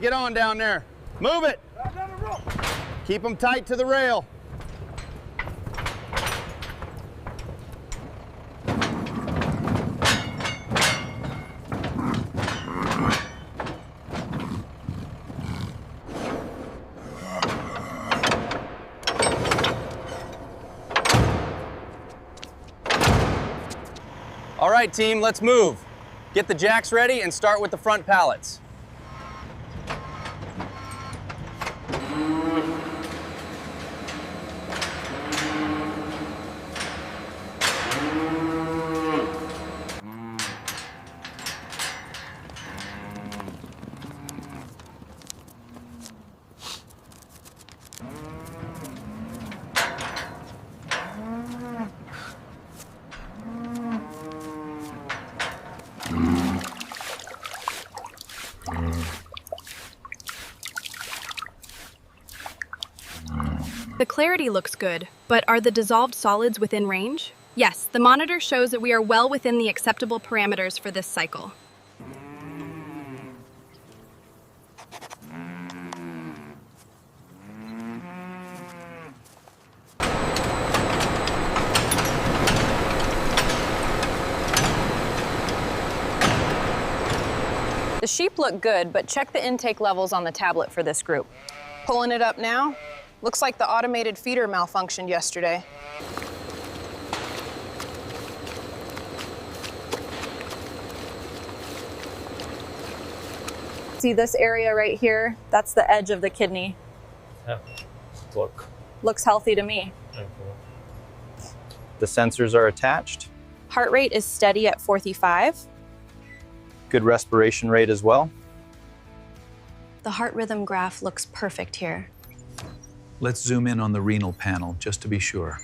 Get on down there. Move it. Keep them tight to the rail. All right, team, let's move. Get the jacks ready and start with the front pallets. The clarity looks good, but are the dissolved solids within range? Yes, the monitor shows that we are well within the acceptable parameters for this cycle. The sheep look good, but check the intake levels on the tablet for this group. Pulling it up now. Looks like the automated feeder malfunctioned yesterday. See this area right here? That's the edge of the kidney. Yeah. Looks healthy to me. The sensors are attached. Heart rate is steady at 45. Good respiration rate as well. The heart rhythm graph looks perfect here. Let's zoom in on the renal panel just to be sure.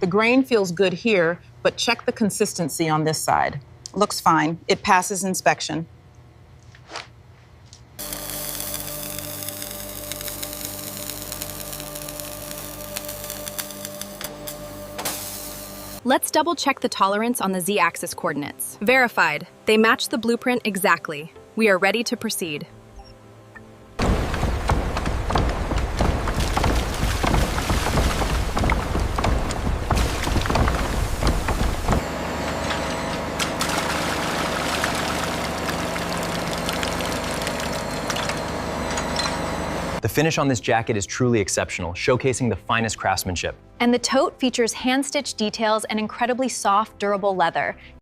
The grain feels good here, but check the consistency on this side. Looks fine. It passes inspection. Let's double check the tolerance on the Z-axis coordinates. Verified. They match the blueprint exactly. We are ready to proceed. The finish on this jacket is truly exceptional, showcasing the finest craftsmanship. And the tote features hand-stitched details and incredibly soft, durable leather.